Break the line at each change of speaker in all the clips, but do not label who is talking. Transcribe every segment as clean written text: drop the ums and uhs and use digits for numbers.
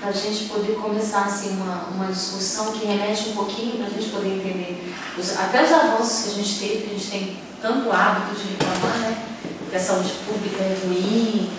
para a gente poder começar assim, uma discussão que remete um pouquinho para a gente poder entender até os avanços que a gente teve, que a gente tem tanto hábito de reclamar, né? Que a saúde pública é ruim,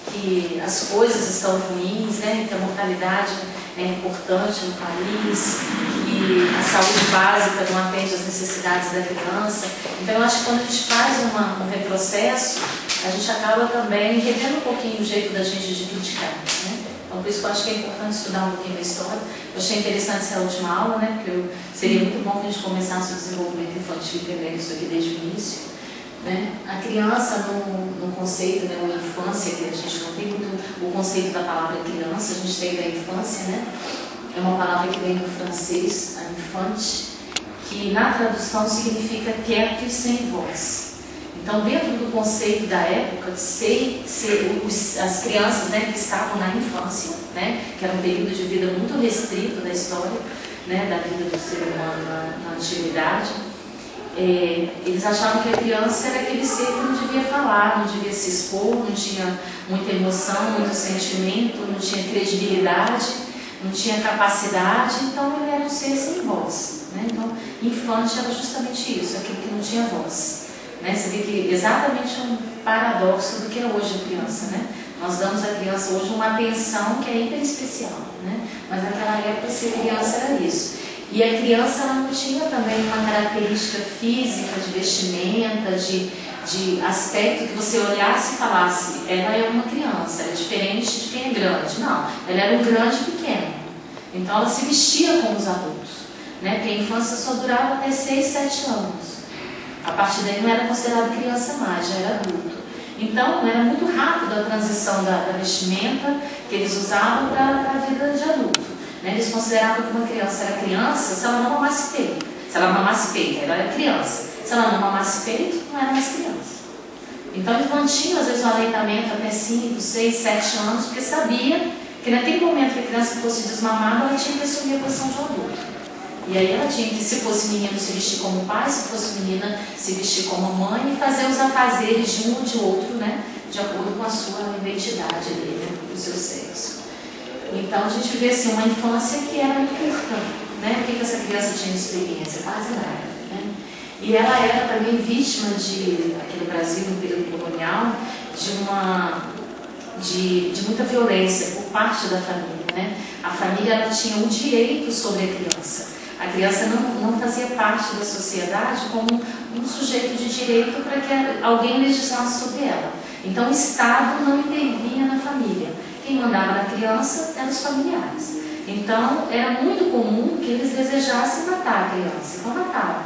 que as coisas estão ruins, né? Que a mortalidade é importante no país, que a saúde básica não atende às necessidades da criança. Então, eu acho que quando a gente faz um retrocesso, a gente acaba também revendo um pouquinho o jeito da gente de criticar, né? Então, por isso que eu acho que é importante estudar um pouquinho da história. Eu achei interessante essa última aula, né? Porque seria muito bom que a gente começasse o desenvolvimento infantil e entender isso aqui desde o início, né? A criança, no conceito, né, uma infância, que a gente não tem muito o conceito da palavra criança, a gente tem da infância, né? É uma palavra que vem do francês, a infante, que na tradução significa quieto e sem voz. Então, dentro do conceito da época, as crianças, né, que estavam na infância, né, que era um período de vida muito restrito da história, né, da vida do ser humano na antiguidade, eles achavam que a criança era aquele ser que não devia falar, não devia se expor, não tinha muita emoção, muito sentimento, não tinha credibilidade, não tinha capacidade, então ele era um ser sem voz, né? Então, infante era justamente isso, aquilo que não tinha voz, né? Você vê que exatamente um paradoxo do que é hoje a criança, né? Nós damos à criança hoje uma atenção que é hiper especial, né? Mas naquela época ser criança era isso. E a criança ela não tinha também uma característica física, de vestimenta, de aspecto que você olhasse e falasse, ela é uma criança, é diferente de quem é grande. Não, ela era um grande pequeno. Então ela se vestia como os adultos, né? Porque a infância só durava até 6, 7 anos. A partir daí não era considerado criança mais, já era adulto. Então era muito rápido a transição da vestimenta que eles usavam para a vida de adulto. Eles consideravam que uma criança era criança se ela não mamasse peito. Se ela mamasse peito, ela era criança. Se ela não mamasse peito, não era mais criança. Então eles mantinham às vezes o aleitamento até 5, 6, 7 anos, porque sabia que naquele momento que a criança fosse desmamada, ela tinha que assumir a posição de adulto. E aí ela tinha que, se fosse menino, se vestir como pai, se fosse menina, se vestir como mãe e fazer os afazeres de um ou de outro, né? De acordo com a sua identidade ali, né? O seu sexo. Então a gente vê assim, uma infância que era muito curta, né? O que essa criança tinha de experiência? Quase nada, né? E ela era também vítima aqui no Brasil, no período colonial, de muita violência por parte da família, né? A família ela tinha um direito sobre a criança. A criança não fazia parte da sociedade como um sujeito de direito para que alguém legislasse sobre ela. Então o Estado não intervinha na família. Quem mandava na criança eram os familiares. Então, era muito comum que eles desejassem matar a criança. Então, matavam,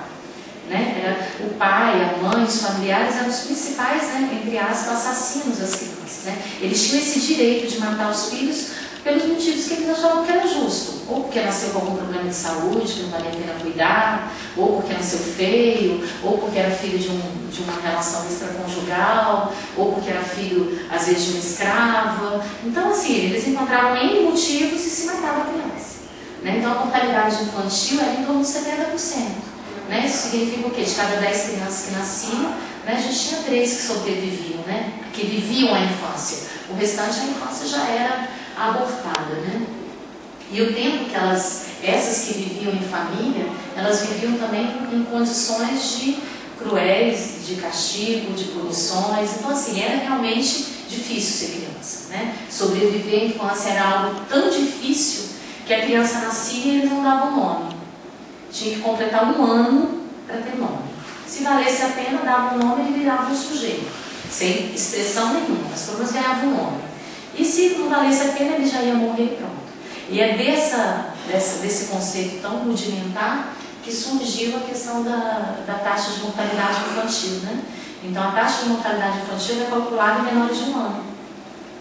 né? Era o pai, a mãe, os familiares eram os principais, né, entre aspas, assassinos das crianças, né? Eles tinham esse direito de matar os filhos pelos motivos que eles achavam que era justo. Ou porque nasceu com algum problema de saúde, que não valia a pena cuidar, ou porque nasceu feio, ou porque era filho de uma relação extraconjugal, ou porque era filho, às vezes, de uma escrava. Então, assim, eles encontravam N motivos e se matavam a criança, né? Então, a mortalidade infantil era em torno de 70%. Né? Isso significa o quê? De cada 10 crianças que nasciam, né, a gente tinha 3 que sobreviviam, né? Que viviam a infância. O restante, a infância já era abortada, né? E o tempo que essas que viviam em família, elas viviam também em condições cruéis, de castigo, de punições. Então, assim, era realmente difícil ser criança, né? Sobreviver à infância era algo tão difícil que a criança nascia e eles não davam nome. Tinha que completar 1 ano para ter nome. Se valesse a pena, dava um nome e ele virava um sujeito, sem expressão nenhuma, mas pelo menos ganhava um nome. E se não valesse a pena, ele já ia morrer e pronto. E é desse conceito tão rudimentar que surgiu a questão da taxa de mortalidade infantil, né? Então, a taxa de mortalidade infantil é calculada em menores de 1 ano.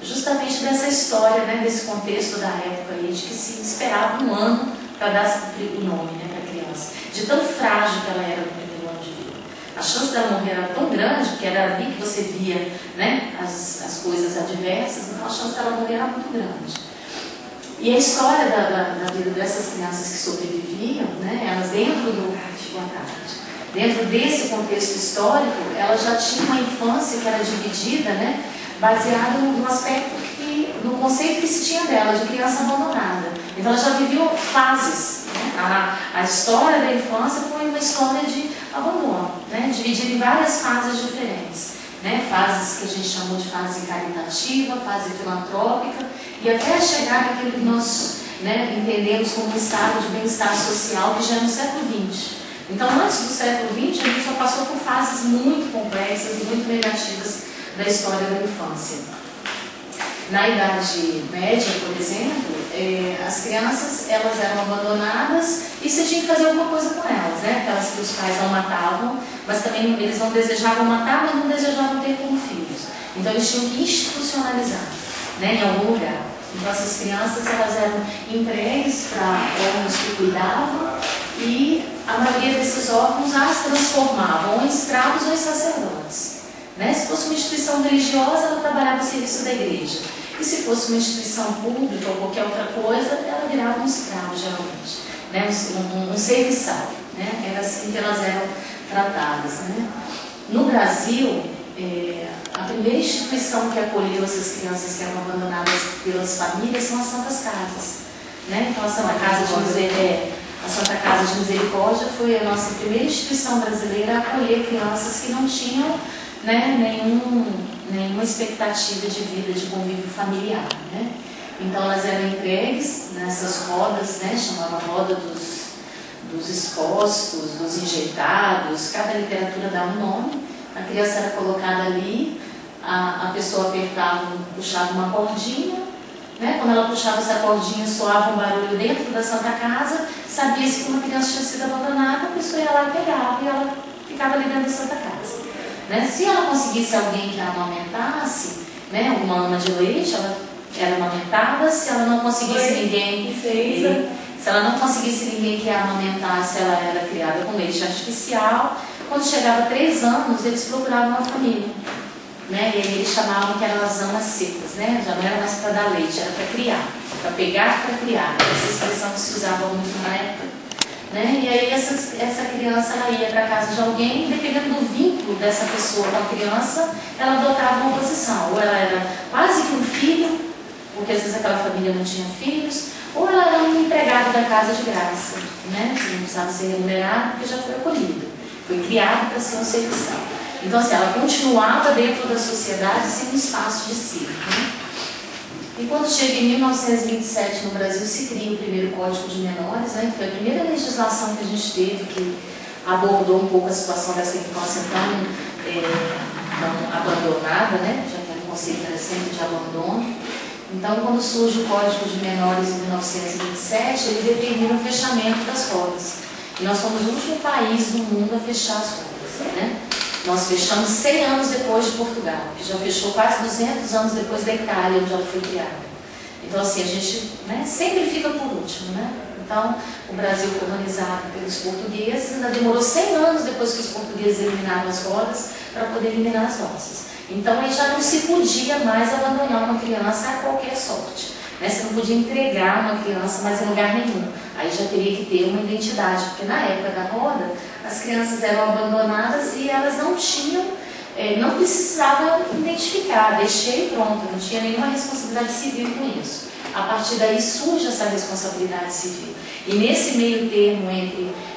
Justamente dessa história, né, desse contexto da época aí, de que se esperava 1 ano para dar o nome, né, para a criança. De tão frágil que ela era no primeiro ano de vida. A chance dela morrer era tão grande, porque era ali que você via, né, as coisas adversas, então a chance dela morrer era muito grande. E a história da vida dessas crianças que sobreviviam, né, elas dentro desse contexto histórico, elas já tinham uma infância que era dividida, né, baseada no aspecto que no conceito que se tinha dela, de criança abandonada. Então ela já viveu fases. Né? A história da infância foi uma história de abandono, né? Dividida em várias fases diferentes. Né? Fases que a gente chamou de fase caritativa, fase filantrópica, e até chegar naquilo que nós, né, entendemos como um estado de bem-estar social que já é no século XX. Então, antes do século XX, a gente já passou por fases muito complexas e muito negativas da história da infância. Na Idade Média, por exemplo, as crianças elas eram abandonadas e você tinha que fazer alguma coisa com elas, né? Aquelas que os pais não matavam, mas também eles não desejavam matar, mas não desejavam ter como filhos. Então eles tinham que institucionalizar, né, em algum lugar. Então essas crianças elas eram entregues para órgãos que cuidavam e a maioria desses órgãos as transformavam ou em escravos ou em sacerdotes. Né? Se fosse uma instituição religiosa, ela trabalhava a serviço da igreja. E se fosse uma instituição pública ou qualquer outra coisa, ela virava um escravo, geralmente. Né? Um serviçal. Né? Era assim que elas eram tratadas. Né? No Brasil, a primeira instituição que acolheu essas crianças que eram abandonadas pelas famílias são as Santas Casas. Né? Então, a Santa Casa de Misericórdia foi a nossa primeira instituição brasileira a acolher crianças que não tinham, né, nenhuma expectativa de vida, de convívio familiar. Né? Então elas eram entregues nessas rodas, né, chamava roda dos expostos, dos enjeitados, cada literatura dá um nome, a criança era colocada ali, a pessoa apertava, puxava uma cordinha, né? Quando ela puxava essa cordinha soava um barulho dentro da Santa Casa, sabia-se que uma criança tinha sido abandonada, a pessoa ia lá e pegava e ela ficava ali dentro da Santa Casa. Né? Se ela conseguisse alguém que a amamentasse, né, uma ama de leite, ela era amamentada. Se ela não conseguisse ninguém, se ela não conseguisse ninguém que a amamentasse, ela era criada com leite artificial. Quando chegava a 3 anos, eles procuravam uma família. Né? E aí eles chamavam que eram as amas secas, né? Já não era mais para dar leite, era para criar, para pegar para criar. Essa expressão que se usava muito na época. Né? E aí essa criança ela ia para a casa de alguém, dependendo do vínculo dessa pessoa com a criança, ela adotava uma posição. Ou ela era quase que um filho, porque às vezes aquela família não tinha filhos, ou ela era um empregado da casa de graça, né? Que não precisava ser remunerado, porque já foi acolhido, foi criado para ser um serviçal. Então assim, ela continuava dentro da sociedade sem um espaço de si. Né? E quando chega em 1927 no Brasil, se cria o primeiro Código de Menores, né, que foi a primeira legislação que a gente teve, que abordou um pouco a situação dessa infância tão abandonada, né, já que o conceito era sempre de abandono. Então, quando surge o Código de Menores em 1927, ele determina o fechamento das rodas. E nós fomos o último país no mundo a fechar as rodas. Né? Nós fechamos 100 anos depois de Portugal, que já fechou quase 200 anos depois da Itália, onde ela foi criada. Então, assim, a gente, né, sempre fica por último. Né? Então, o Brasil colonizado pelos portugueses ainda demorou 100 anos depois que os portugueses eliminaram as rodas para poder eliminar as nossas. Então, aí já não se podia mais abandonar uma criança a qualquer sorte. Né? Você não podia entregar uma criança mais em lugar nenhum. Aí já teria que ter uma identidade, porque na época da roda, as crianças eram abandonadas e elas não tinham, não precisavam identificar, deixei e pronto, não tinha nenhuma responsabilidade civil com isso. A partir daí surge essa responsabilidade civil. E nesse meio termo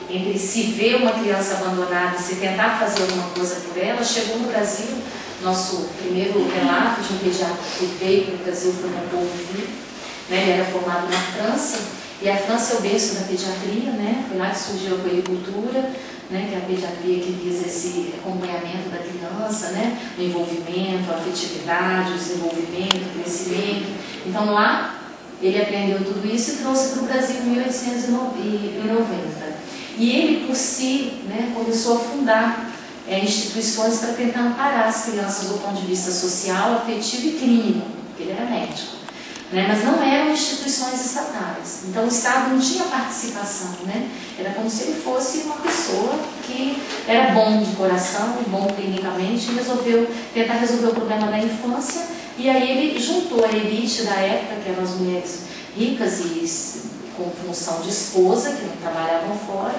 entre se ver uma criança abandonada e se tentar fazer alguma coisa por ela, chegou no Brasil, nosso primeiro relato de um pediatra que veio para o Brasil foi o Paul Vieux, né? Ele era formado na França, e a França é o berço da pediatria, né? Foi lá que surgiu a puericultura, né? Que é a pediatria que visa esse acompanhamento da criança, né? O envolvimento, a afetividade, o desenvolvimento, o crescimento. Então lá ele aprendeu tudo isso e trouxe para o Brasil em 1890. E ele, por si, né, começou a fundar instituições para tentar amparar as crianças do ponto de vista social, afetivo e clínico, porque ele era médico. Né, mas não eram instituições estatais. Então o Estado não tinha participação, né? Era como se ele fosse uma pessoa que era bom de coração, bom clinicamente, e resolveu tentar resolver o problema da infância, e aí ele juntou a elite da época, que eram as mulheres ricas e com função de esposa, que não trabalhavam fora,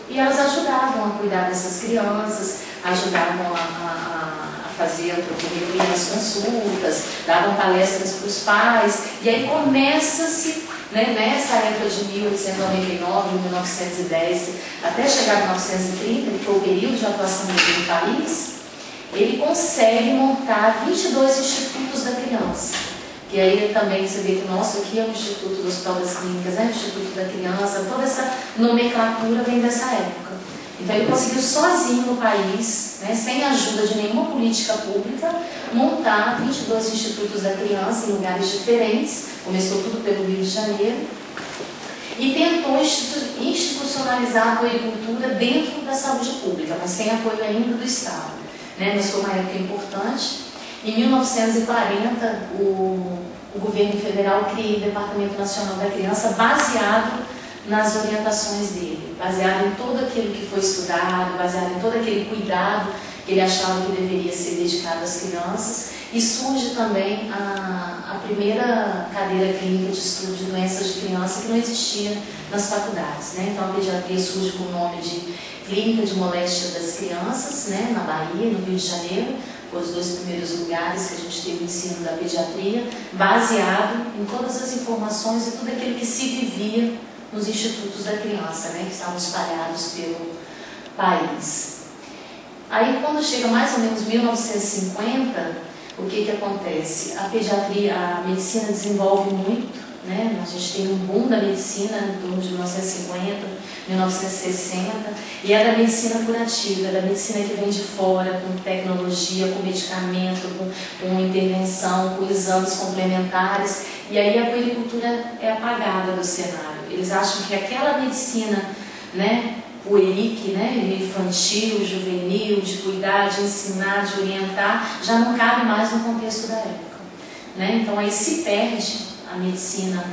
e elas ajudavam a cuidar dessas crianças, ajudavam a recolhiam as consultas, davam palestras para os pais, e aí começa-se, né, nessa época de 1899, 1910, até chegar em 1930, que foi o período de atuação dele no país, ele consegue montar 22 institutos da criança. E aí também você vê que o nosso aqui é o Instituto do Hospital das Clínicas, o Instituto da Criança, toda essa nomenclatura vem dessa época. Então ele conseguiu sozinho no país, né, sem a ajuda de nenhuma política pública, montar 22 institutos da criança em lugares diferentes, começou tudo pelo Rio de Janeiro, e tentou institucionalizar a puericultura dentro da saúde pública, mas sem apoio ainda do Estado, né, mas foi uma época importante. Em 1940, o governo federal cria o Departamento Nacional da Criança baseado nas orientações dele, baseado em tudo aquilo que foi estudado, baseado em todo aquele cuidado que ele achava que deveria ser dedicado às crianças, e surge também a primeira cadeira clínica de estudo de doenças de criança que não existia nas faculdades, né? Então a pediatria surge com o nome de Clínica de Moléstia das Crianças, né? Na Bahia, no Rio de Janeiro, foram os 2 primeiros lugares que a gente teve o ensino da pediatria, baseado em todas as informações e tudo aquilo que se vivia nos institutos da criança, né, que estavam espalhados pelo país. Aí, quando chega mais ou menos 1950, o que acontece? A pediatria, a medicina desenvolve muito, né? A gente tem um boom da medicina em torno de 1950, 1960, e é da medicina curativa, é da medicina que vem de fora, com tecnologia, com medicamento, com intervenção, com exames complementares, e aí a puericultura é apagada do cenário. Eles acham que aquela medicina, né, pueric, né, infantil, juvenil, de cuidar, de ensinar, de orientar, já não cabe mais no contexto da época, né? Então aí se perde a medicina,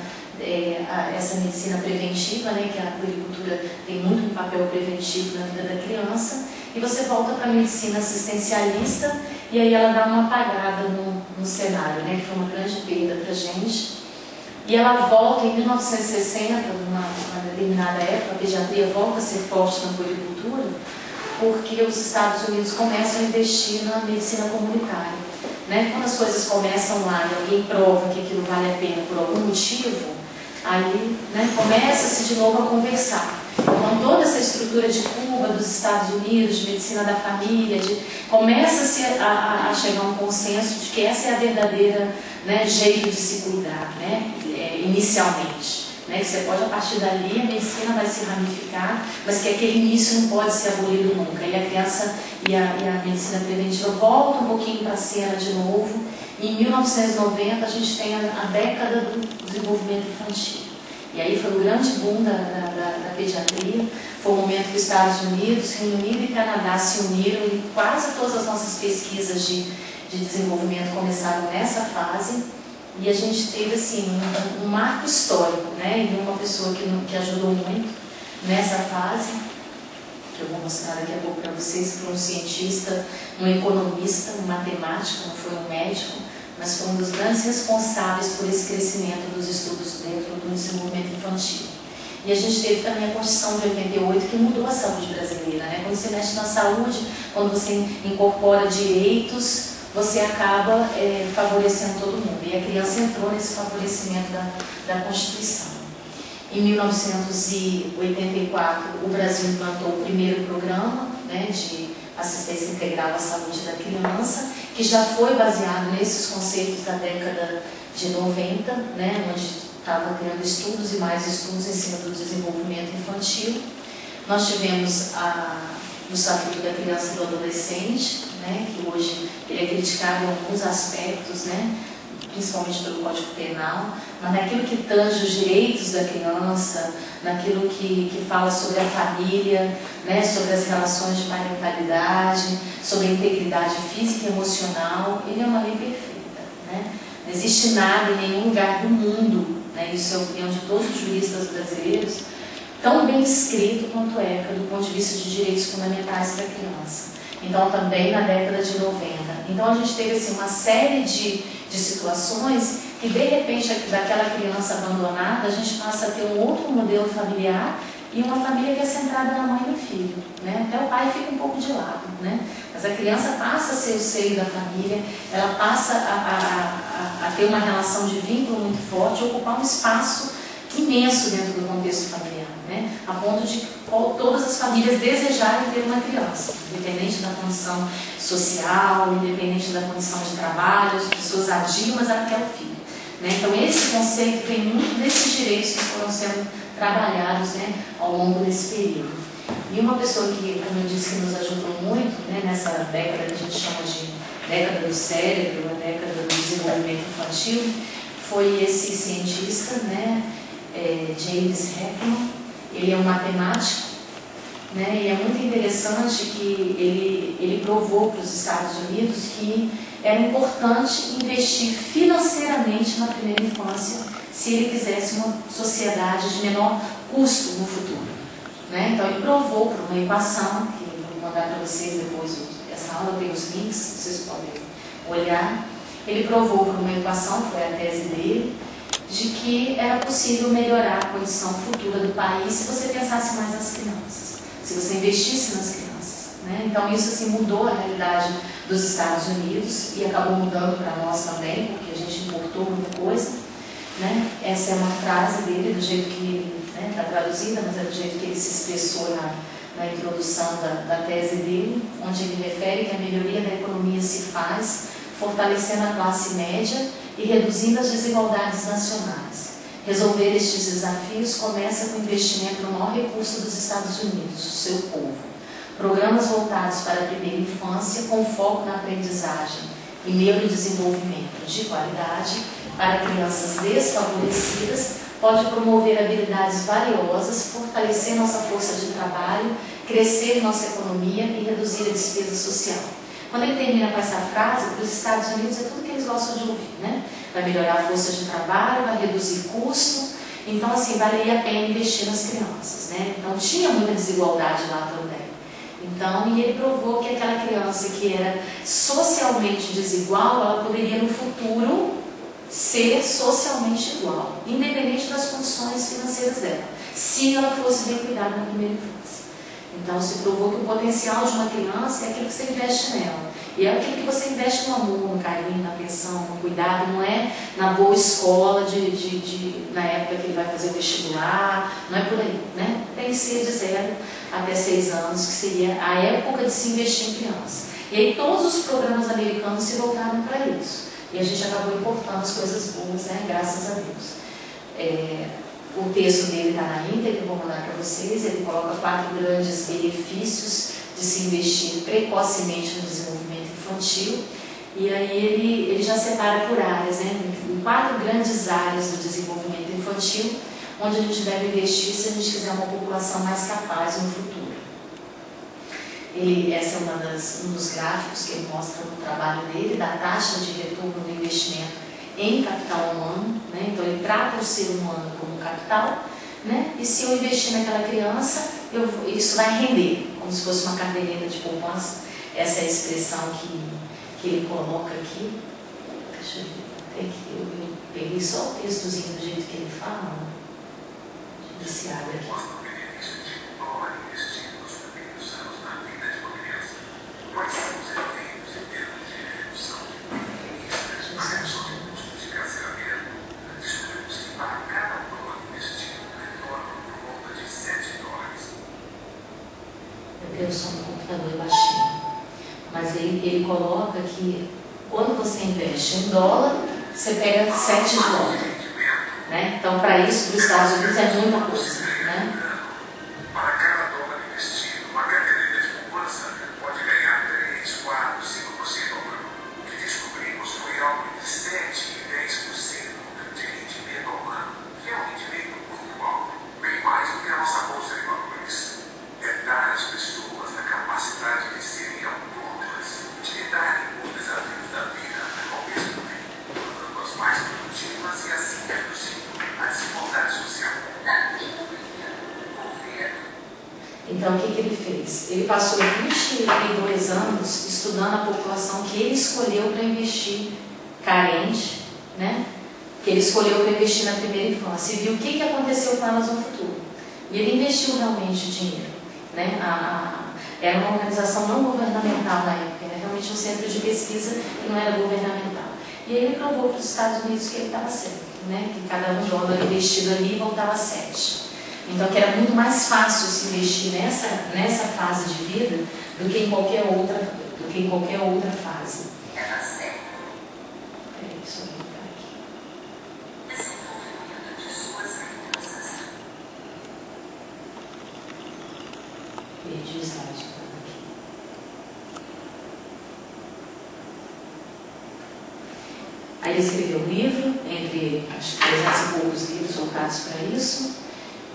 essa medicina preventiva, né, que a puericultura tem muito um papel preventivo na vida da criança, e você volta para a medicina assistencialista, e aí ela dá uma apagada no cenário, né, que foi uma grande perda para a gente. E ela volta em 1960, numa determinada época, a pediatria volta a ser forte na puericultura, porque os Estados Unidos começam a investir na medicina comunitária, né? Quando as coisas começam lá e alguém prova que aquilo vale a pena por algum motivo, aí, né, começa-se de novo a conversar. Então toda essa estrutura de Cuba, dos Estados Unidos, de medicina da família, começa-se a chegar a um consenso de que essa é a verdadeira, né, jeito de se cuidar, né, inicialmente. Né, que você pode, a partir dali, a medicina vai se ramificar, mas que aquele início não pode ser abolido nunca. E a criança e a medicina preventiva voltam um pouquinho para a cena de novo. E em 1990 a gente tem a década do desenvolvimento infantil. E aí foi um grande boom da pediatria. Foi o momento que os Estados Unidos, Reino Unido e Canadá se uniram, e quase todas as nossas pesquisas de desenvolvimento começaram nessa fase. E a gente teve assim, um marco histórico, né? E uma pessoa que ajudou muito nessa fase, que eu vou mostrar daqui a pouco para vocês, foi um cientista, um economista, um matemático, não foi um médico, mas foi um dos grandes responsáveis por esse crescimento dos estudos dentro do desenvolvimento infantil. E a gente teve também a Constituição de 88, que mudou a saúde brasileira, né? Quando você mexe na saúde, quando você incorpora direitos, você acaba favorecendo todo mundo. E a criança entrou nesse favorecimento da Constituição. Em 1984, o Brasil implantou o primeiro programa, né, de assistência integral à saúde da criança, que já foi baseado nesses conceitos da década de 90, né, onde estava criando estudos e mais estudos em cima do desenvolvimento infantil. Nós tivemos o Estatuto da Criança e do Adolescente, né, que hoje ele é criticado em alguns aspectos, né, principalmente pelo Código Penal, mas naquilo que tange os direitos da criança, naquilo que fala sobre a família, né, sobre as relações de parentalidade, sobre a integridade física e emocional, ele é uma lei perfeita, né? Não existe nada em nenhum lugar do mundo, né, isso é a opinião de todos os juristas brasileiros, tão bem escrito quanto ECA, do ponto de vista de direitos fundamentais para a criança. Então, também na década de 90. Então, a gente teve assim, uma série de situações que, de repente, daquela criança abandonada, a gente passa a ter um outro modelo familiar e uma família que é centrada na mãe e no filho, né? Até o pai fica um pouco de lado, né? Mas a criança passa a ser o seio da família, ela passa a ter uma relação de vínculo muito forte, ocupar um espaço imenso dentro do contexto familiar, né? A ponto de todas as famílias desejarem ter uma criança, independente da condição social, independente da condição de trabalho, as pessoas adiam, mas ela quer o filho, né? Então esse conceito vem muito desses direitos que foram sendo trabalhados, né, ao longo desse período. E uma pessoa que, como eu disse, que nos ajudou muito, né, nessa década que a gente chama de década do cérebro, a década do desenvolvimento infantil, foi esse cientista, né, James Heckman. Ele é um matemático, né, e é muito interessante que ele provou para os Estados Unidos que era importante investir financeiramente na primeira infância se ele quisesse uma sociedade de menor custo no futuro, né? Então ele provou por uma equação, que eu vou mandar para vocês depois, essa aula tem os links, vocês podem olhar. Ele provou por uma equação, foi a tese dele, de que era possível melhorar a condição futura do país se você pensasse mais nas crianças, se você investisse nas crianças, né? Então isso assim mudou a realidade dos Estados Unidos e acabou mudando para nós também, porque a gente importou muita coisa, né? Essa é uma frase dele, do jeito que ele está traduzida, mas é do jeito que ele se expressou na introdução da tese dele, onde ele refere que a melhoria da economia se faz fortalecendo a classe média e reduzindo as desigualdades nacionais. Resolver estes desafios começa com o investimento no maior recurso dos Estados Unidos, o seu povo. Programas voltados para a primeira infância com foco na aprendizagem e neurodesenvolvimento de qualidade para crianças desfavorecidas pode promover habilidades valiosas, fortalecer nossa força de trabalho, crescer nossa economia e reduzir a despesa social. Quando ele termina com essa frase, para os Estados Unidos é tudo que eles gostam de ouvir, né? Vai melhorar a força de trabalho, vai reduzir custo, então assim, valeria a pena investir nas crianças, né? Então tinha muita desigualdade lá também. Então, e ele provou que aquela criança que era socialmente desigual, ela poderia no futuro ser socialmente igual, independente das condições financeiras dela, se ela fosse bem cuidada na primeira infância. Então se provou que o potencial de uma criança é aquilo que você investe nela, e é aquilo que você investe no amor, no carinho, na atenção, no cuidado, não é na boa escola na época que ele vai fazer o vestibular, não é por aí, né? Tem que ser de 0 até 6 anos, que seria a época de se investir em criança. E aí todos os programas americanos se voltaram para isso. E a gente acabou importando as coisas boas, né? Graças a Deus. O texto dele está na íntegra, eu vou mandar para vocês. Ele coloca 4 grandes benefícios de se investir precocemente no desenvolvimento infantil. E aí ele já separa por áreas, né? Em 4 grandes áreas do desenvolvimento infantil, onde a gente deve investir se a gente quiser uma população mais capaz no futuro. Essa é um dos gráficos que ele mostra no trabalho dele, da taxa de retorno do investimento em capital humano, né? Então ele trata o ser humano como capital, né? E se eu investir naquela criança, isso vai render, como se fosse uma caderneta de poupança. Essa é a expressão que ele coloca aqui. Deixa eu ver, até que eu peguei só o textozinho do jeito que ele fala. Deixa eu ver se abre aqui. Eu sou um computador baixinho, mas ele coloca que quando você investe $1, você pega 7 de volta, né? Então, para isso, para os Estados Unidos é muita coisa, né?
Para cada dólar investido, uma caderneta de poupança pode ganhar 3, 4, 5% ao ano. O que descobrimos foi algo de 7 e 10% de rendimento ao ano, que é um rendimento muito alto, bem mais do que a nossa bolsa de valores. É dar às pessoas a capacidade de serem autônomas, de lidarem com os desafios da vida, ao mesmo tempo, tornando-as mais produtivas e assim reduzindo a desigualdade social.
Então, o que ele fez? Ele passou 22 anos estudando a população que ele escolheu para investir carente, né? Que ele escolheu para investir na primeira infância, e viu o que aconteceu com elas no futuro. E ele investiu realmente dinheiro, né? Era uma organização não governamental na época, era realmente um centro de pesquisa que não era governamental. E aí ele provou para os Estados Unidos que ele estava certo, né? Que cada $1 investido ali voltava a 7. Então, que era muito mais fácil se investir nessa fase de vida do que em qualquer outra fase. Isso aqui. Perdi o slide. Aí ele escreveu um livro, entre acho que 300 e poucos livros voltados para isso,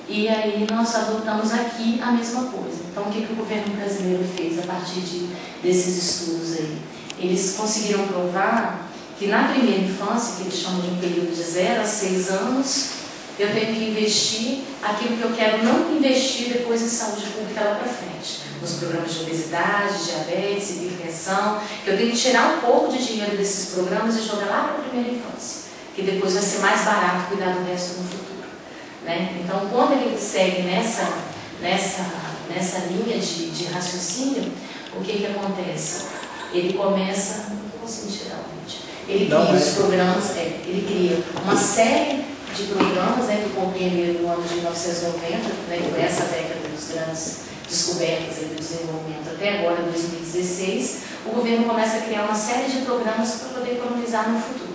e aí nós adotamos aqui a mesma coisa. Então, o que o governo brasileiro fez a partir desses estudos aí? Eles conseguiram provar que na primeira infância, que eles chamam de um período de 0 a 6 anos, eu tenho que investir aquilo que eu quero não investir depois em saúde pública lá para frente. Nos programas de obesidade, diabetes, hipertensão, que eu tenho que tirar um pouco de dinheiro desses programas e jogar lá para a primeira infância, que depois vai ser mais barato cuidar do resto no futuro. Né? Então, quando ele segue nessa linha de raciocínio, o que acontece? Ele começa... Não estou conseguindo tirar o vídeo. Ele cria os programas, ele cria uma série de programas, né, que compreenderam no ano de 1990, né, que foi essa década dos grandes descobertas e do desenvolvimento até agora, 2016, o governo começa a criar uma série de programas para poder economizar no futuro.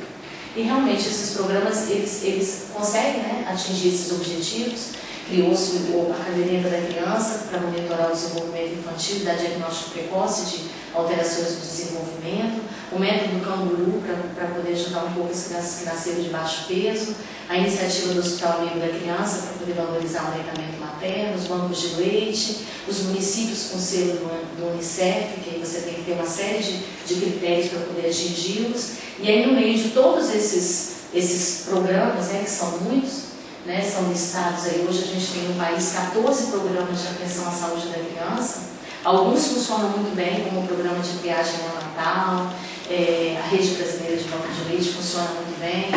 E realmente esses programas, eles conseguem, né, atingir esses objetivos. Criou-se a caderneta da criança para monitorar o desenvolvimento infantil e dar diagnóstico precoce de alterações do desenvolvimento, o método canguru para poder ajudar um pouco as crianças que nasceram de baixo peso, a iniciativa do Hospital Amigo da Criança para poder valorizar o aleitamento materno, os bancos de leite, os municípios com selo do Unicef, que aí você tem que ter uma série de critérios para poder atingi-los. E aí, no meio de todos esses programas, né, que são muitos, né, são listados aí, hoje a gente tem no país 14 programas de atenção à saúde da criança. Alguns funcionam muito bem, como o programa de triagem neonatal, a Rede Brasileira de Banco de Leite funciona muito bem,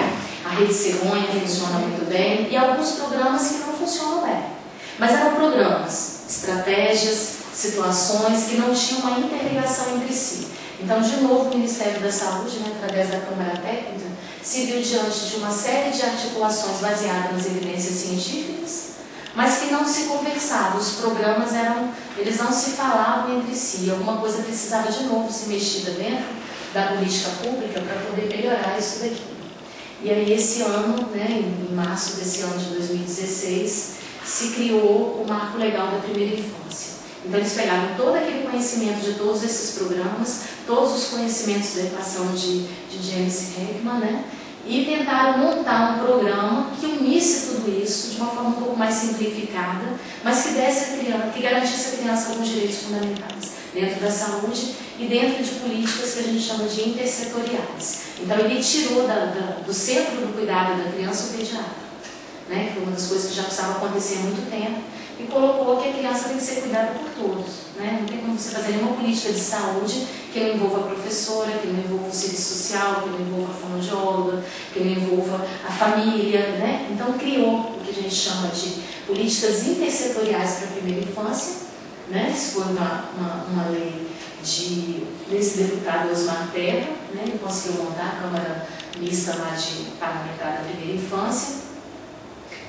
a Rede Cegonha funciona muito bem, e alguns programas que não funcionam bem. Mas eram programas, estratégias, situações que não tinham uma interligação entre si. Então, de novo, o Ministério da Saúde, né, através da Câmara Técnica, se viu diante de uma série de articulações baseadas nas evidências científicas, mas que não se conversavam. Os programas eles não se falavam entre si. Alguma coisa precisava de novo ser mexida dentro da política pública para poder melhorar isso daqui. E aí, esse ano, né, em março desse ano de 2016, se criou o Marco Legal da Primeira Infância. Então, eles pegaram todo aquele conhecimento de todos esses programas, todos os conhecimentos da equação de James Heckman, né? E tentaram montar um programa que unisse tudo isso de uma forma um pouco mais simplificada, mas que que garantisse a criança alguns direitos fundamentais dentro da saúde e dentro de políticas que a gente chama de intersetoriais. Então, ele tirou do centro do cuidado da criança o pediatra, né? Que foi uma das coisas que já precisava acontecer há muito tempo, e colocou que a criança tem que ser cuidada por todos. Né? Não tem como você fazer nenhuma política de saúde que não envolva a professora, que não envolva o serviço social, que não envolva a fonoaudióloga, que não envolva a família. Né? Então, criou o que a gente chama de políticas intersetoriais para a primeira infância. Né? Isso foi uma lei desse deputado Osmar Terra, né? Ele conseguiu montar a Câmara Mista lá de Parlamentar da Primeira Infância.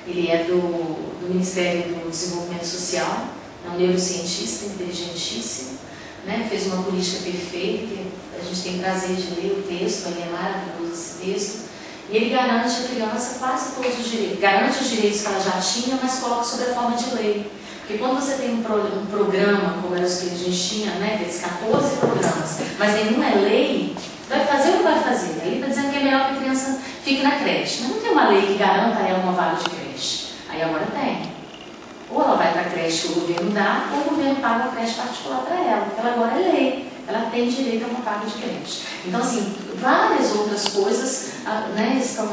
Ele é do Ministério do Desenvolvimento Social, é um neurocientista inteligentíssimo, né? Fez uma política perfeita, que a gente tem prazer de ler o texto, ele é maravilhoso esse texto, e ele garante à criança quase todos os direitos, garante os direitos que ela já tinha, mas coloca sob a forma de lei. Porque quando você tem um programa, como era os que a gente tinha, né? Aqueles 14 programas, mas nenhum é lei, vai fazer ou não vai fazer? Aí está dizendo que é melhor que a criança fique na creche, mas não tem uma lei que garanta a ela uma vaga de creche. Aí agora tem. Ou ela vai para a creche que o governo dá, ou o governo paga a creche particular para ela. Ela agora é lei, ela tem direito a uma vaga de creche. Então, assim, várias outras coisas, né, estão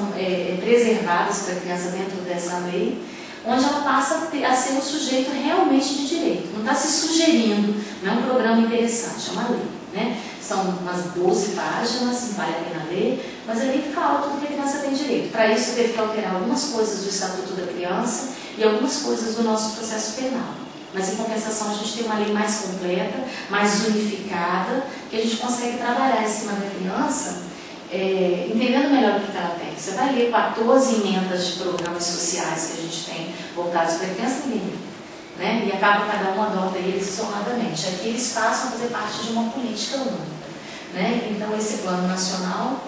preservadas para a criança dentro dessa lei, onde ela passa a ser um sujeito realmente de direito. Não está se sugerindo, não é um programa interessante, é uma lei. Né? São umas 12 páginas, vale a pena ler, mas ali fala tudo que a criança tem direito. Para isso, teve que alterar algumas coisas do Estatuto da Criança e algumas coisas do nosso processo penal. Mas, em compensação, a gente tem uma lei mais completa, mais unificada, que a gente consegue trabalhar em cima da criança, entendendo melhor o que ela tem. Você vai ler 14 emendas de programas sociais que a gente tem voltados para a criança, ninguém lê, né? E acaba cada um adota eles isoladamente. Aqui eles passam a fazer parte de uma política única, né? Então, esse plano nacional,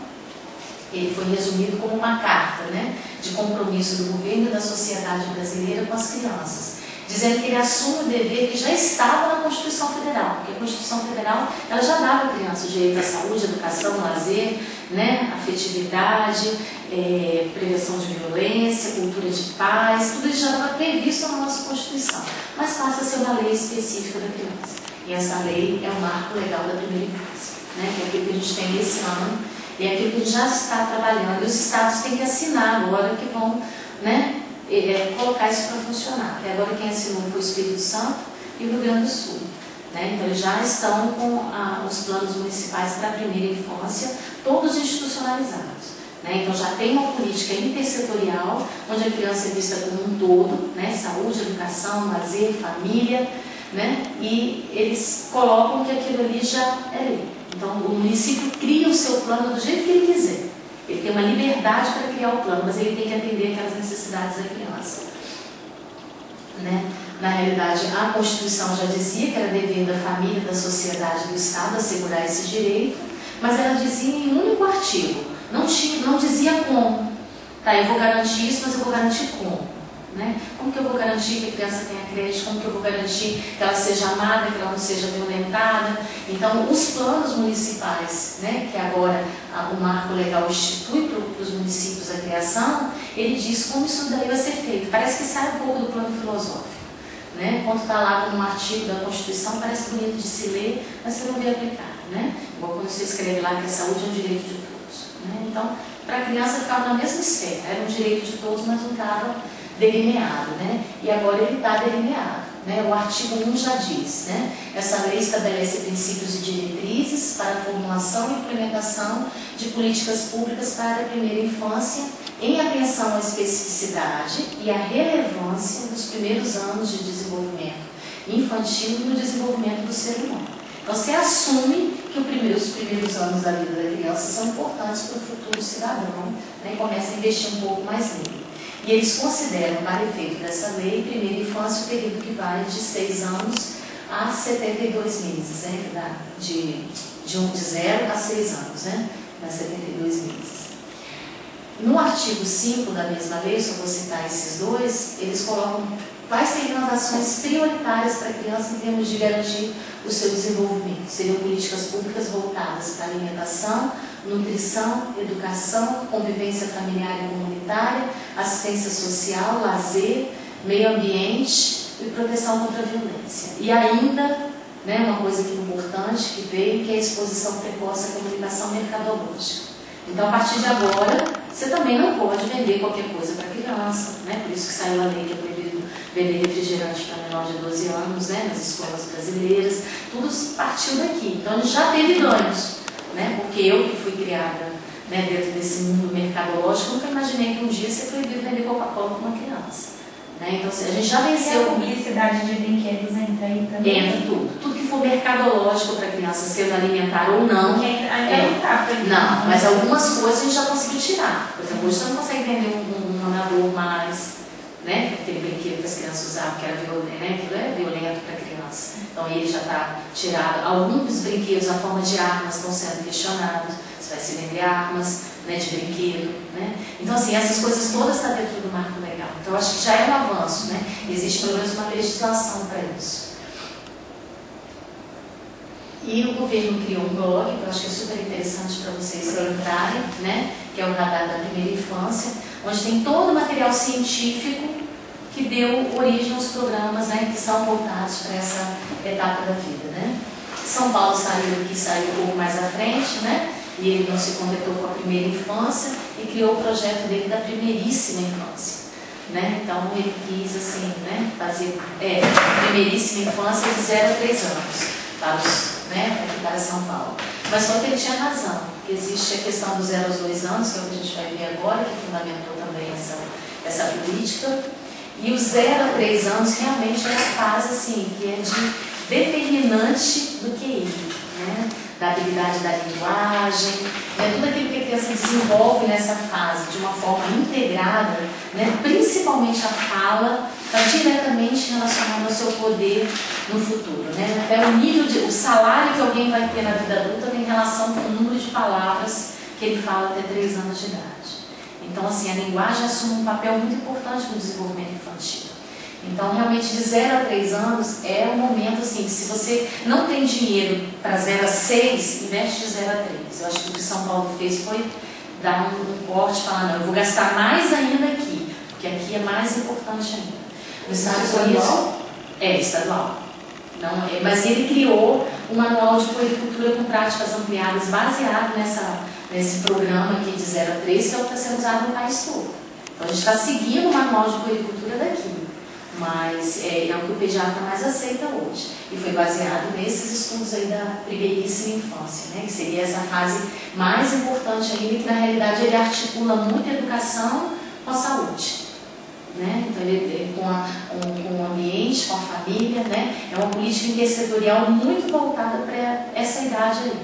ele foi resumido como uma carta, né, de compromisso do governo e da sociedade brasileira com as crianças, dizendo que ele assume o dever que já estava na Constituição Federal, porque a Constituição Federal ela já dava à criança o direito à saúde, educação, lazer, né, afetividade, prevenção de violência, cultura de paz, tudo isso já estava previsto na nossa Constituição, mas passa a ser uma lei específica da criança. E essa lei é o marco legal da primeira infância, né, que é aquilo que a gente tem esse ano, e é aquilo que a gente já está trabalhando. E os estados têm que assinar agora, que vão, né, colocar isso para funcionar. E agora quem assinou foi o Espírito Santo e o Rio Grande do Sul, né? Então eles já estão com os planos municipais para a primeira infância, todos institucionalizados, né? Então já tem uma política intersetorial, onde a criança é vista como um todo, né? Saúde, educação, lazer, família, né? E eles colocam que aquilo ali já é lei. Então o município cria o seu plano do jeito que ele quiser. Ele tem uma liberdade para criar o plano, mas ele tem que atender aquelas necessidades da criança, né? Na realidade, a Constituição já dizia que era dever da família, da sociedade, do Estado assegurar esse direito, mas ela dizia em um único artigo, não dizia como. Tá, eu vou garantir isso, mas eu vou garantir como, né? Como que eu vou garantir que a criança tenha crédito? Como que eu vou garantir que ela seja amada, que ela não seja violentada? Então, os planos municipais, né, que agora o marco legal institui para os municípios a criação, ele diz como isso daí vai ser feito. Parece que sai um pouco do plano filosófico, né? Quando está lá num artigo da Constituição, parece bonito de se ler, mas você não vê aplicar, né? Igual quando você escreve lá que a saúde é um direito de todos, né? Então, para a criança ficava na mesma esfera, era um direito de todos, mas não estava delineado, né? E agora ele está delineado, né? O artigo 1 já diz, né? Essa lei estabelece princípios e diretrizes para a formulação e implementação de políticas públicas para a primeira infância, em atenção à especificidade e à relevância dos primeiros anos de desenvolvimento infantil e no desenvolvimento do ser humano. Então, você assume que os primeiros anos da vida da criança são importantes para o futuro cidadão, né? E começa a investir um pouco mais nele. E eles consideram, para efeito dessa lei, primeira infância o período que vai de 6 anos a 72 meses, né? De 0 a 6 anos, né? Dá 72 meses. No artigo 5 da mesma lei, só vou citar esses dois, eles colocam quais seriam as ações prioritárias para a criança em termos de garantir o seu desenvolvimento. Seriam políticas públicas voltadas para alimentação, nutrição, educação, convivência familiar e comunitária, assistência social, lazer, meio ambiente e proteção contra a violência. E ainda, né, uma coisa que é importante que veio, que é a exposição precoce à comunicação mercadológica. Então, a partir de agora, você também não pode vender qualquer coisa para criança, né? Por isso que saiu a lei que é proibido vender refrigerante para menor de 12 anos, né? Nas escolas brasileiras. Tudo partiu daqui. Então, a gente já teve ganhos, né? Porque eu que fui criada, né, dentro desse mundo mercadológico, nunca imaginei que um dia ser proibido vender Coca-Cola para uma criança. Né? Então, a gente já venceu.
E a publicidade de brinquedos entra aí também?
Entra tudo. Tudo que for mercadológico para a criança, sendo alimentar ou não. Não, mas algumas coisas a gente já conseguiu tirar. Por exemplo, hoje você não consegue vender um andador mais, né? Aquele brinquedo que as crianças usavam, que era violento, né? Aquilo é violento para a criança. Então, ele já está tirado. Alguns brinquedos, a forma de armas, estão sendo questionados. Se vai se vender armas, né, de brinquedo, né? Então, assim, essas coisas todas estão dentro do marco legal. Então, eu acho que já é um avanço, né? Existe pelo menos uma legislação para isso. E o governo criou um blog, que eu acho que é super interessante para vocês entrarem, né? Que é o Radar da Primeira Infância, onde tem todo o material científico que deu origem aos programas, né, que são voltados para essa etapa da vida, né? São Paulo saiu um pouco mais à frente, né? E ele não se contentou com a primeira infância e criou o projeto dele da primeiríssima infância, né? Então ele quis, assim, né, fazer primeiríssima infância de 0 a 3 anos para São Paulo. Mas só que ele tinha razão, porque existe a questão dos 0 aos 2 anos, que é o que a gente vai ver agora, que fundamentou também essa política. E os 0 a 3 anos realmente é a fase assim, que é de determinante do QI, né? Da habilidade da linguagem, né? Tudo aquilo que a criança desenvolve nessa fase de uma forma integrada, né? Principalmente a fala, está diretamente relacionado ao seu poder no futuro, né? Até o salário que alguém vai ter na vida adulta tem relação com o número de palavras que ele fala até 3 anos de idade. Então, assim, a linguagem assume um papel muito importante no desenvolvimento infantil. Então, realmente, de 0 a 3 anos é um momento, assim, que se você não tem dinheiro para 0 a 6, investe de 0 a 3. Eu acho que o que São Paulo fez foi dar um corte e falar, não, eu vou gastar mais ainda aqui, porque aqui é mais importante ainda. Nos Estados Unidos, é estadual. Não, mas ele criou um manual de puericultura com práticas ampliadas baseado nesse programa aqui de 0 a 3, que é o que está sendo usado no país todo. Então, a gente está seguindo o manual de puericultura daqui, mas é o que o pediatra mais aceita hoje. E foi baseado nesses estudos aí da primeiríssima infância, né, que seria essa fase mais importante ainda, que na realidade ele articula muito a educação com a saúde. Né? Então, ele com o ambiente, com a família, né? É uma política intersetorial muito voltada para essa idade aí.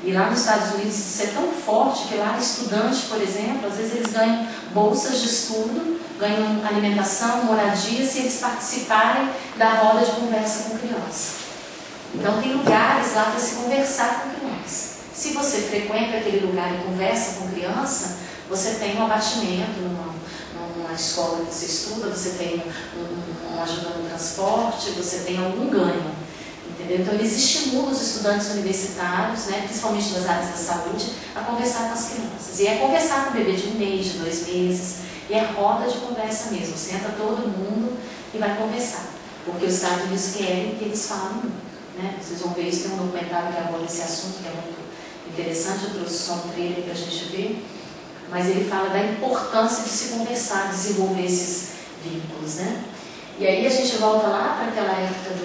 E lá nos Estados Unidos isso é tão forte que lá estudantes, por exemplo, às vezes eles ganham bolsas de estudo, ganham alimentação, moradia, se eles participarem da roda de conversa com criança. Então tem lugares lá para se conversar com criança. Se você frequenta aquele lugar e conversa com criança, você tem um abatimento numa escola que você estuda, você tem uma ajuda no transporte, você tem algum ganho, entendeu? Então eles estimulam os estudantes universitários, né, principalmente das áreas da saúde, a conversar com as crianças. E é conversar com o bebê de 1 mês, de 2 meses, e é roda de conversa mesmo, senta todo mundo e vai conversar, porque os Estados Unidos querem que eles falem muito, né? Vocês vão ver isso, tem um documentário que aborda esse assunto, que é muito interessante, eu trouxe só um trailer para a gente ver. Mas ele fala da importância de se conversar, desenvolver esses vínculos, né? E aí a gente volta lá para aquela época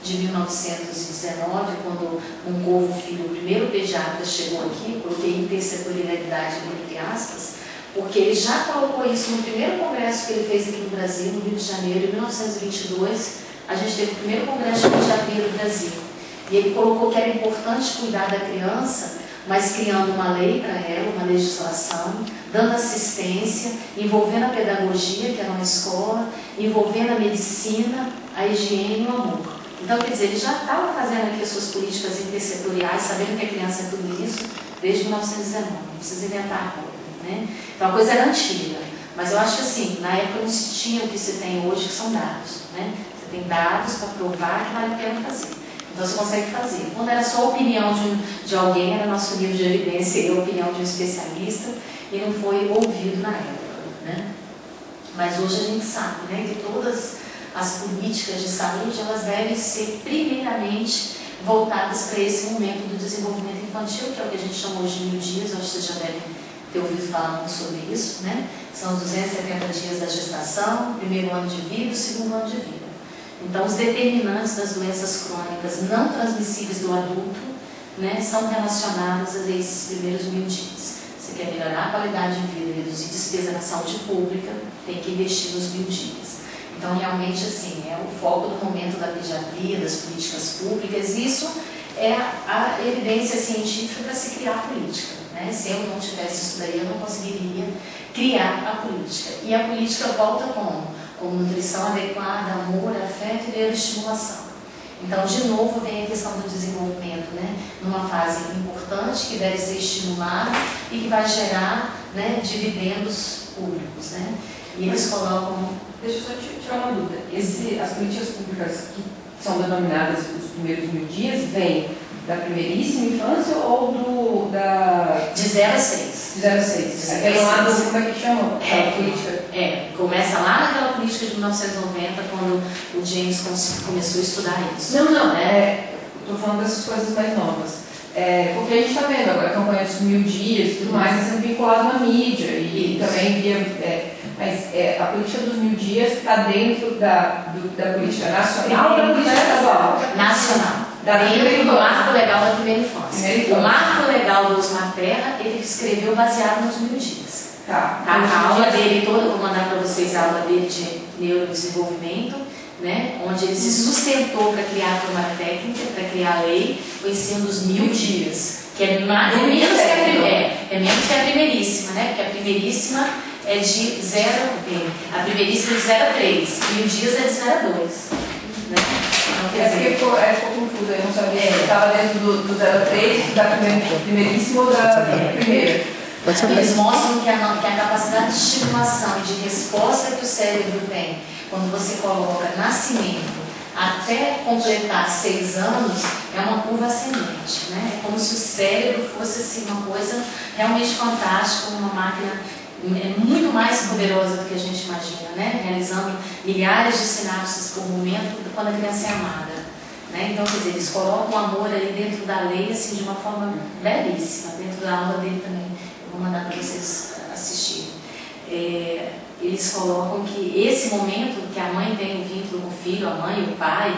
de 1919, quando um Corvo Filho, o primeiro pediatra, chegou aqui, coloquei intersetorialidade entre aspas, porque ele já colocou isso no primeiro congresso que ele fez aqui no Brasil, no Rio de Janeiro, em 1922, a gente teve o primeiro congresso de pediatria do Brasil. E ele colocou que era importante cuidar da criança, mas criando uma lei para ela, uma legislação, dando assistência, envolvendo a pedagogia, que era uma escola, envolvendo a medicina, a higiene e o amor. Então, quer dizer, ele já estava fazendo aqui as suas políticas intersetoriais, sabendo que a criança é tudo isso, desde 1919, não precisa inventar a coisa, né? Então, a coisa era antiga, mas eu acho que assim, na época não se tinha o que se tem hoje, que são dados, né? Você tem dados para provar que vale a pena fazer. Então você consegue fazer. Quando era só a opinião de alguém, era nosso nível de evidência e a opinião de um especialista, e não foi ouvido na época, né? Mas hoje a gente sabe, né, que todas as políticas de saúde, elas devem ser primeiramente voltadas para esse momento do desenvolvimento infantil, que é o que a gente chamou de 1000 dias, eu acho que vocês já devem ter ouvido falar muito sobre isso, né? São os 270 dias da gestação, o primeiro ano de vida e o segundo ano de vida. Então, os determinantes das doenças crônicas não transmissíveis do adulto, né, são relacionados a esses primeiros 1000 dias. Você quer melhorar a qualidade de vida, reduzir despesa na saúde pública, tem que investir nos 1000 dias. Então, realmente, assim, é o foco do momento da pediatria, das políticas públicas. Isso é a evidência científica para se criar política, né? Se eu não tivesse isso daí, eu não conseguiria criar a política. E a política volta com nutrição adequada, amor, afeto e estimulação. Então, de novo, vem a questão do desenvolvimento, né? Numa fase importante que deve ser estimulada e que vai gerar, né, dividendos públicos, né? E eles colocam...
Deixa eu só tirar uma dúvida. As políticas públicas que são denominadas os primeiros 1000 dias vêm da primeiríssima infância ou
de 0 a 6.
De 0 a 6. Aquele lado, como é que chama? Política?
Começa lá naquela política de 1990, quando o James começou a estudar isso.
Não, estou falando dessas coisas mais novas. Porque a gente está vendo agora a campanha dos 1000 dias e tudo mais, está sendo vinculado na mídia e também via... Mas a política dos 1000 dias está dentro da política nacional ou da política estadual?
Nacional. Dentro do marco legal da primeira infância. O marco legal do Osmar Terra, ele escreveu baseado nos 1000 dias.
Tá.
A aula dele toda, vou mandar para vocês a aula dele de neurodesenvolvimento, né, onde ele se sustentou para criar uma técnica, para criar a lei, o ensino dos 1000 dias, que é menos que a primeira, menos que a primeiríssima, né, porque a primeiríssima é de 0 a 3, 1000 dias é de 0 a 2. Né?
Porque ficou confusa, eu não sabia se estava dentro do 0 a 3, da primeiríssima ou da primeira.
Eles mostram que a capacidade de estimulação e de resposta que o cérebro tem quando você coloca nascimento até completar 6 anos é uma curva ascendente, né? É como se o cérebro fosse assim, uma coisa realmente fantástica, uma máquina muito mais poderosa do que a gente imagina, né? Realizando milhares de sinapses por momento quando a criança é amada. Né? Então, quer dizer, eles colocam o amor ali dentro da lei assim, de uma forma belíssima, dentro da aula dele também. Vou mandar para vocês assistirem. Eles colocam que esse momento que a mãe tem o vínculo com o filho, a mãe, o pai,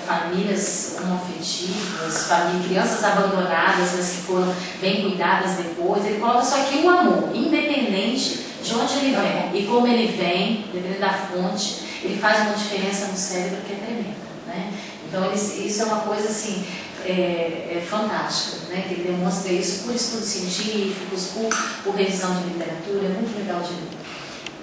famílias homoafetivas, crianças abandonadas, mas que foram bem cuidadas depois, ele coloca só que um amor, independente de onde ele vem e como ele vem, dependendo da fonte, ele faz uma diferença no cérebro que é tremenda. Né? Então, isso é uma coisa assim, fantástica, né? Que ele demonstra isso por estudos científicos, por revisão de literatura, é muito legal de ler.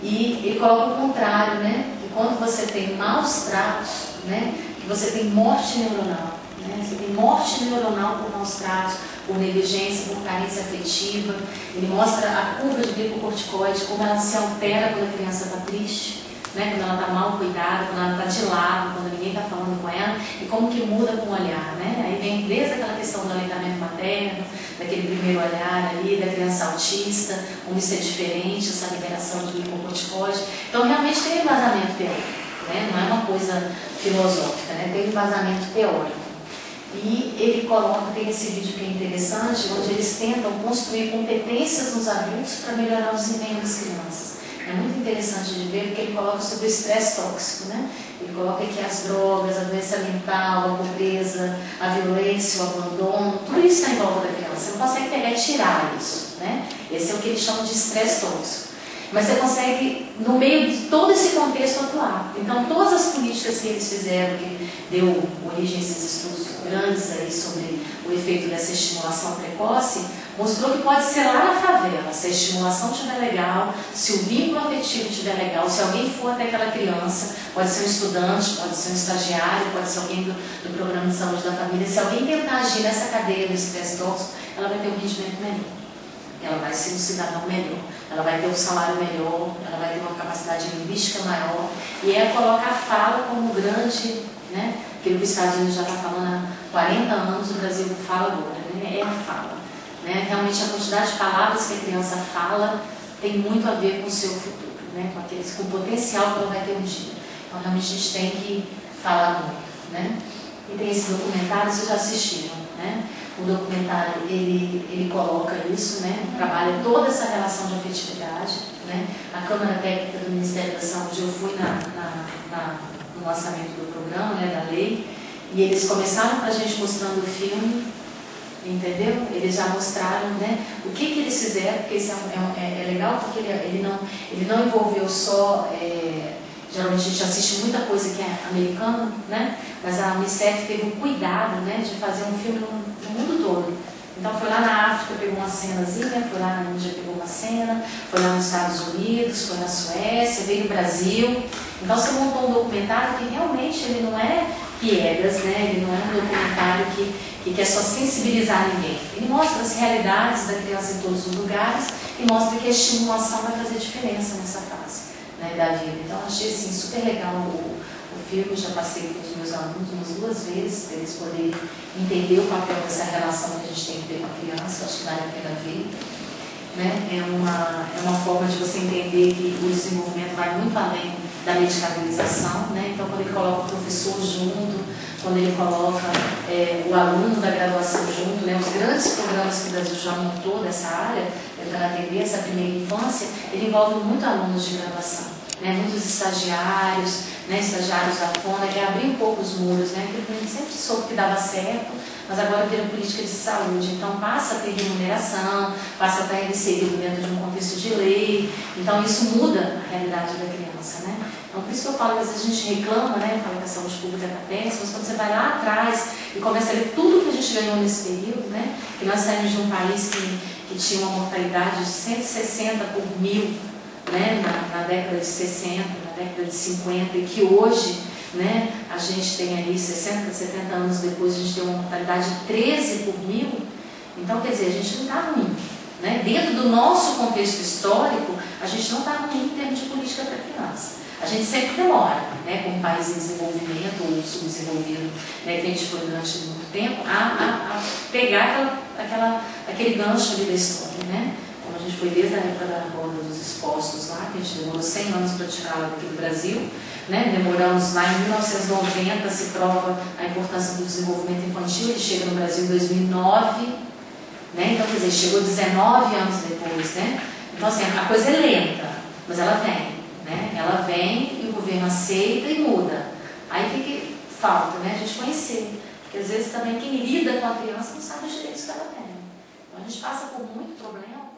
E ele coloca o contrário, né? Que quando você tem maus tratos, né? Que você tem morte neuronal, né? Você tem morte neuronal por maus tratos, por negligência, por carência afetiva. Ele mostra a curva de glicocorticoide, como ela se altera quando a criança está triste, né? Quando ela está mal cuidada, quando ela está de lado, quando ninguém está falando com ela, e como que muda com o olhar, né? Aí vem desde aquela questão do aleitamento materno, daquele primeiro olhar ali, da criança autista, como isso é diferente, essa liberação de glicocorticoide. Então, realmente tem um embasamento teórico, né? Não é uma coisa filosófica, né? Tem um embasamento teórico. E ele coloca, tem esse vídeo que é interessante, onde eles tentam construir competências nos adultos para melhorar o desempenho das crianças. É muito interessante de ver, porque ele coloca sobre o estresse tóxico, né? Ele coloca aqui as drogas, a doença mental, a pobreza, a violência, o abandono, tudo isso está em volta da criança. Você não consegue pegar e tirar isso, né? Esse é o que eles chamam de estresse tóxico. Mas você consegue, no meio de todo esse contexto, atuar. Então, todas as políticas que eles fizeram, que deu origem a esses estudos grandes aí sobre o efeito dessa estimulação precoce, mostrou que pode ser lá na favela, se a estimulação estiver legal, se o vínculo afetivo estiver legal, se alguém for até aquela criança, pode ser um estudante, pode ser um estagiário, pode ser alguém do programa de saúde da família, se alguém tentar agir nessa cadeia do estresse tóxico, ela vai ter um rendimento melhor. Ela vai ser um cidadão melhor, ela vai ter um salário melhor, ela vai ter uma capacidade linguística maior, e ela coloca a fala como grande, né? Aquilo que os Estados Unidos já está falando há 40 anos, o Brasil não fala agora, né? É a fala. Né? Realmente a quantidade de palavras que a criança fala tem muito a ver com o seu futuro, né? Com o potencial que ela vai ter um dia. Então realmente a gente tem que falar muito. Né? E tem esse documentário, vocês já assistiram, né? O documentário, ele coloca isso, né? Trabalha toda essa relação de afetividade, né? A Câmara Técnica do Ministério da Saúde, eu fui no lançamento do programa, né, da lei, e eles começaram para a gente mostrando o filme, entendeu? Eles já mostraram, né, o que eles fizeram, porque isso é legal, porque ele não envolveu só... geralmente a gente assiste muita coisa que é americana, né? Mas a Unicef teve o cuidado, né, de fazer um filme no mundo todo. Então foi lá na África, pegou uma cenazinha, foi lá na Índia, pegou uma cena, foi lá nos Estados Unidos, foi na Suécia, veio no Brasil. Então você montou um documentário que realmente ele não é piegas, né? Ele não é um documentário que quer só sensibilizar ninguém. Ele mostra as realidades da criança em todos os lugares e mostra que a estimulação vai fazer diferença nessa fase, né, da vida. Então achei assim, super legal o filme, já passei com os meus alunos umas 2 vezes, para eles poderem entender o papel dessa relação que a gente tem que ter com a criança, acho que vale a pena ver. Né? É uma forma de você entender que o desenvolvimento vai muito além da medicalização, né? Então quando ele coloca o professor junto, quando ele coloca o aluno da graduação junto, né? Os grandes programas que o Brasil já montou dessa área, para atender essa primeira infância, ele envolve muito alunos de graduação. né, muitos estagiários, né, estagiários da FONA, é abrir um pouco os muros, né, porque a gente sempre soube que dava certo, mas agora vira política de saúde, então passa a ter remuneração, passa a estar inserido dentro de um contexto de lei, então isso muda a realidade da criança, né. Então por isso que eu falo que às vezes a gente reclama, né, fala que a saúde pública está péssima, mas quando você vai lá atrás e começa a ler tudo que a gente ganhou nesse período, né, que nós saímos de um país que tinha uma mortalidade de 160 por mil, né, na década de 60, na década de 50, e que hoje, né, a gente tem ali 60, 70 anos depois, a gente tem uma mortalidade de 13 por mil. Então, quer dizer, a gente não está ruim, né? Dentro do nosso contexto histórico, a gente não está ruim em termos de política para a criança. A gente sempre demora, né, como país em desenvolvimento ou subdesenvolvido, né, que a gente foi durante muito tempo, a pegar aquele gancho ali da história, né? Como a gente foi desde a época da Roda dos Expostos lá, que a gente demorou 100 anos para tirá-la daqui do Brasil, né? Demoramos lá em 1990, se prova a importância do desenvolvimento infantil, ele chega no Brasil em 2009, né? Então, quer dizer, chegou 19 anos depois, né? Então, assim, a coisa é lenta, mas ela vem, né? Ela vem e o governo aceita e muda. Aí o que falta, né? A gente conhecer, porque às vezes também quem lida com a criança não sabe os direitos que ela tem. Então, a gente passa por muito problema,